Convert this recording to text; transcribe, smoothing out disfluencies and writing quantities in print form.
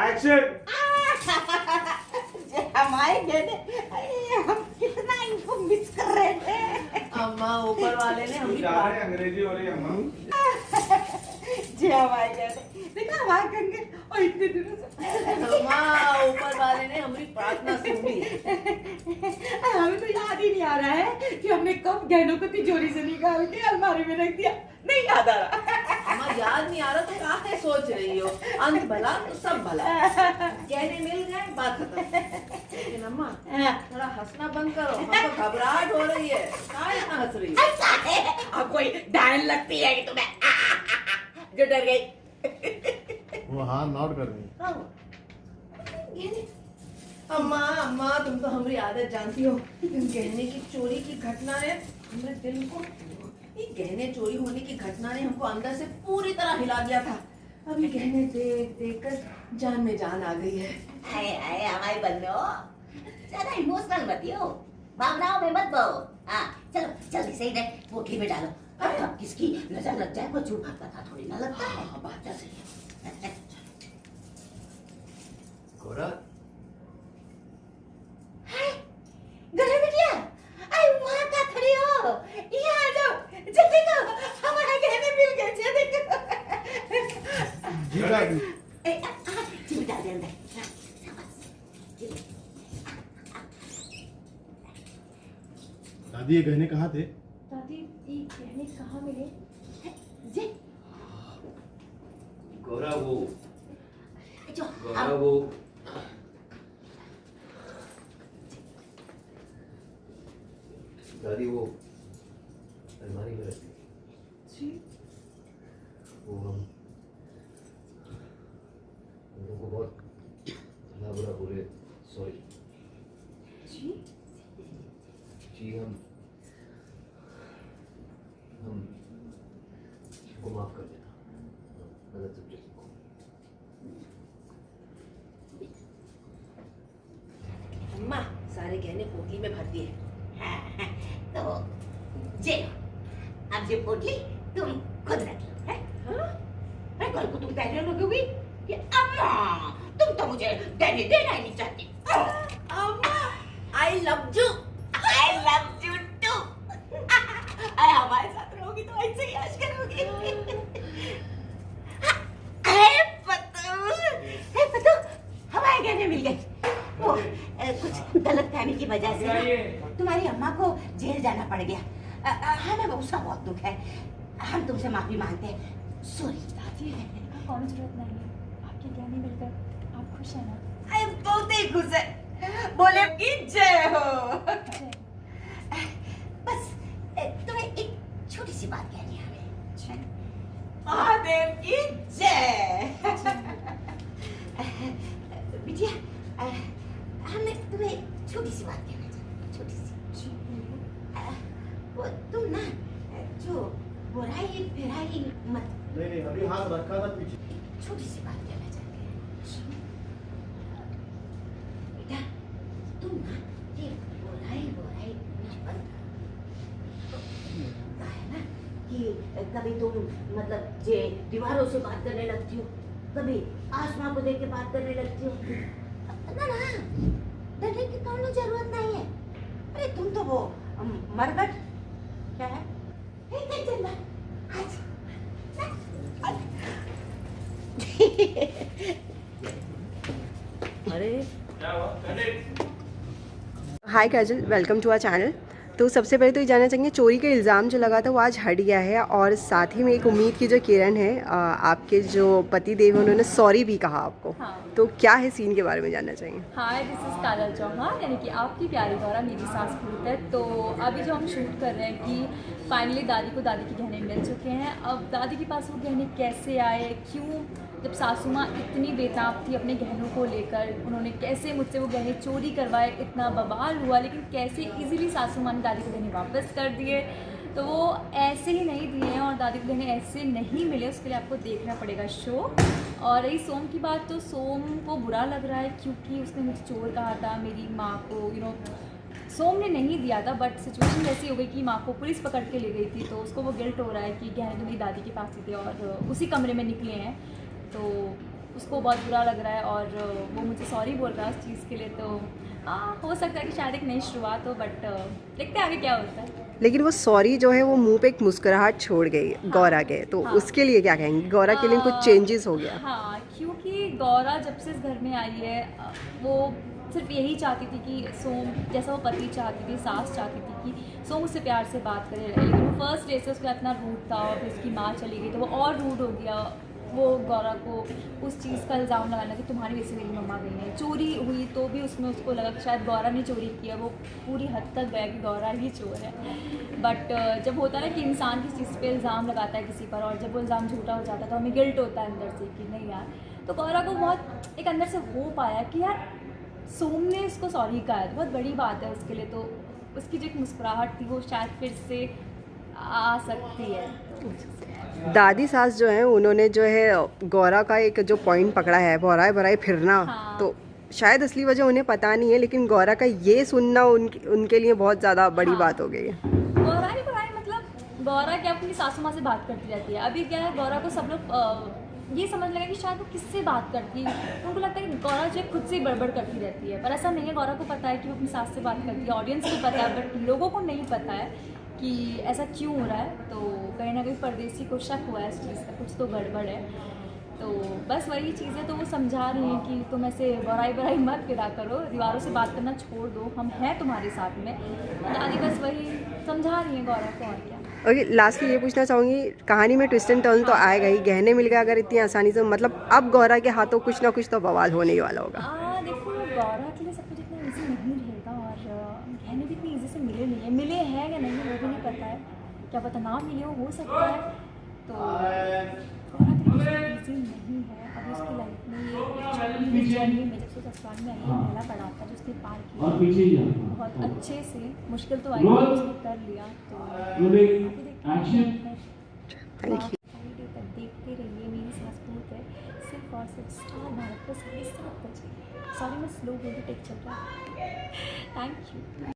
Action. हमारे गहने, हम कितना इनको मिस कर रहे थे। अम्मा ऊपर वाले ने हमें अंग्रेजी हो रही है अम्मा। जे हमारे गहने देखा हमारे कंगे और इतने दिनों से अम्मा ऊपर वाले ने हमारी प्रार्थना सुन ली। हमें तो याद ही नहीं आ रहा है कि हमने कब गहनों को तिजोरी से निकाल के अलमारी में रख दिया। नहीं याद आ रहा। अम्मा याद नहीं आ रहा तो काहे सोच रही हो? अंत भला तो सब भला। गहने मिल गए, बात खत्म। लेकिन अम्मा थोड़ा हंसना बंद करो, हमको घबराहट हो रही है। काहे इतना हंस रही हो? अब कोई डायन लगती है कि तुम्हें जो डर गई। वो हाँ नॉट कर रही अम्मा अम्मा तुम तो हमारी आदत जानती हो। गहने की चोरी की घटना ने हमारे दिल को, ये गहने चोरी होने की घटना ने हमको अंदर से पूरी तरह हिला दिया था। अभी गहने देख देख कर जान में जान आ गई है। हाय हाय हमारे बंदो, ज्यादा इमोशनल मत हो, भावनाओं में मत बहो। हाँ चलो जल्दी से इन्हें पोटली में डालो। अब किसकी नजर लग जाए कुछ पता थोड़ी ना लगता है। हाँ, बात तो सही है। गोरा गले बिटिया, अरे वहाँ क्या खड़ी हो? यहाँ आ जाओ, जल्दी करो, हमारे गहने मिल गए। जल्दी करो। जीजा चिमटा डाल दे अंदर। हाँ, शाबाश। दादी ये गहने कहाँ थे? दादी ये गहने कहाँ मिले? जी गौरा वो जो गौरा वो दादी वो अलमारी में रखी जी वो हम लोगों को बहुत भला बुरा बोले। सॉरी जी जी। हम को माफ कर देना, गलत समझे तुमको। अम्मा सारे गहने पोटली में भर दिए। तो जे अब ये पोटली तुम खुद रख लो। है अरे कल को तुम कहने लगोगी कि अम्मा तुम तो मुझे गहने देना ही नहीं चाहती। अम्मा I love you. I love you too। अरे हमारे साथ रहोगी तो ऐसे ही याद करोगी। पतू हमारे गहने मिल गए। वो कुछ गलतफहमी की वजह से तुम्हारी अम्मा को जेल जाना पड़ गया। हमें उसका बहुत दुख है। हम तुमसे माफी मांगते हैं। सॉरी दादी कौन जरूरत नहीं है, आपके गहने मिलकर आप खुश हैं ना? आई बहुत ही खुश है। बोले कि जय हो। जय। बस तुम्हें एक छोटी सी बात कहनी है हमें। महादेव की जय। बिटिया हमने तुम्हें छोटी सी बात कहना चाहिए। छोटी सी जी वो तुम ना जो बुराई फिराई मत। नहीं अभी हाथ रखा था पीछे। छोटी सी बात कहना चाहते हैं बेटा। तुम ना ये बुराई मत है ना कि कभी तुम मतलब जे दीवारों से बात करने लगती हो, कभी आसमां को देख के बात करने लगती हो। ना डरने की कोई जरूरत नहीं है। अरे तुम तो वो मरगट क्या है? चंदा अरे हाय काजल, वेलकम टू आवर चैनल। तो सबसे पहले तो ये जानना चाहेंगे चोरी का इल्ज़ाम जो लगा था वो आज हट गया है, और साथ ही में एक उम्मीद की जो किरण है आपके जो पति देव हैं उन्होंने सॉरी भी कहा आपको। हाँ। तो क्या है सीन के बारे में जानना चाहेंगे। हाय दिस इज़ काजल चौहान, यानी कि आपकी प्यारी गौरा मेरी सास भूत है। तो अभी जो हम शूट कर रहे हैं कि फाइनली दादी को दादी के गहने मिल चुके हैं। अब दादी के पास वो गहने कैसे आए, क्यों, जब सासू माँ इतनी बेताब थी अपने गहनों को लेकर, उन्होंने कैसे मुझसे वो गहने चोरी करवाए, इतना बवाल हुआ, लेकिन कैसे इजीली सासू माँ ने दादी को गहने वापस कर दिए। तो वो ऐसे ही नहीं दिए हैं और दादी को गहने ऐसे नहीं मिले, उसके लिए आपको देखना पड़ेगा शो। और रही सोम की बात, तो सोम को बुरा लग रहा है क्योंकि उसने मुझे चोर कहा था मेरी माँ को। सोम ने नहीं दिया था, बट सिचुएशन ऐसी हो गई कि माँ को पुलिस पकड़ के ले गई थी, तो उसको वो गिल्ट हो रहा है कि गहने तो मेरी दादी के पास ही थे और उसी कमरे में निकले हैं। तो उसको बहुत बुरा लग रहा है और वो मुझे सॉरी बोल रहा है उस चीज़ के लिए। तो हो सकता है कि शायद एक नई शुरुआत हो, बट देखते हैं आगे क्या होता है। लेकिन वो सॉरी जो है वो मुंह पे एक मुस्कुराहट छोड़ गई गौरा के, तो हाँ। उसके लिए क्या कहेंगे? गौरा के लिए कुछ चेंजेस हो गया? हाँ, क्योंकि गौरा जब से इस घर में आई है वो सिर्फ यही चाहती थी कि सोम, जैसा वो पति चाहती थी, सास चाहती थी कि सोम उससे प्यार से बात करे, लेकिन वो फर्स्ट डे से उसका इतना रूड था और फिर उसकी माँ चली गई तो वो और रूड हो गया। वो गौरा को उस चीज़ का इल्ज़ाम लगाना कि तुम्हारी वजह से मेरी मम्मा गई है। चोरी हुई तो भी उसमें उसको लगा कि शायद गौरा ने चोरी किया, वो पूरी हद तक गया कि गौरा ही चोर है। बट जब होता है ना कि इंसान किस चीज़ पे इल्ज़ाम लगाता है किसी पर, और जब वो इल्ज़ाम झूठा हो जाता है तो हमें गिल्ट होता है अंदर से कि नहीं यार। तो गौरा को बहुत एक अंदर से होप आया कि यार सोम ने उसको सॉरी कहा है तो बहुत बड़ी बात है उसके लिए, तो उसकी जो एक मुस्कुराहट थी वो शायद फिर से आ सकती है। दादी सास जो है उन्होंने जो है गौरा का एक जो पॉइंट पकड़ा है भराए भराए फिरना, हाँ। तो शायद असली वजह उन्हें पता नहीं है, लेकिन गौरा का ये सुनना उनके लिए बहुत ज़्यादा बड़ी हाँ। बात हो गई है। गौरा मतलब गौरा क्या अपनी सासू माँ से बात करती रहती है। अभी क्या है, गौरा को सब लोग ये समझ लगा कि शायद वो किससे बात करती है। उनको लगता है कि गौरा जो है खुद से ही बड़बड़ करती रहती है, पर ऐसा नहीं है। गौरा को पता है कि वो अपनी सास से बात करती है, ऑडियंस को पता है, बट लोगों को नहीं पता है कि ऐसा क्यों हो रहा है। तो कहीं ना कहीं परदेसी को शक हुआ है इस चीज़ का, कुछ तो गड़बड़ है। तो बस वही चीज़ है। तो वो समझा रही हैं कि तुम ऐसे बड़ाई बड़ाई मत फिरा करो, दीवारों से बात करना छोड़ दो, हम हैं तुम्हारे साथ में। दादी बस वही समझा रही हैं गौरा को, और क्या। ओके, लास्ट में ये पूछना चाहूँगी, कहानी में ट्विस्ट एंड टर्न तो आएगा ही, गहने मिल गए अगर इतनी आसानी से, मतलब अब गौरा के हाथों कुछ ना कुछ तो बवाल होने ही वाला होगा। देखो गौरा के लिए सब कुछ इतना ईजी नहीं रहेगा, और गहने भी इतनी ईजी से मिले नहीं है। मिले हैं या नहीं वो भी नहीं पता है, क्या पता ना मिले हो सकता है। तो गौरा के लिए ईजी नहीं है। अभी उसकी लाइफ में ये जर्नी में जब से ससुराल में आई है, पहला पड़ा था जो उसने पार किया बहुत अच्छे से। मुश्किल तो आई उसने कर लिया। तो थैंक यू। देखते रहिए मेरी सास बहुत है, सिर्फ और सिर्फ स्टार भारत पर 7:30 बजे। सॉरी मैं स्लो बोली, टेक चल रहा है। Thank you.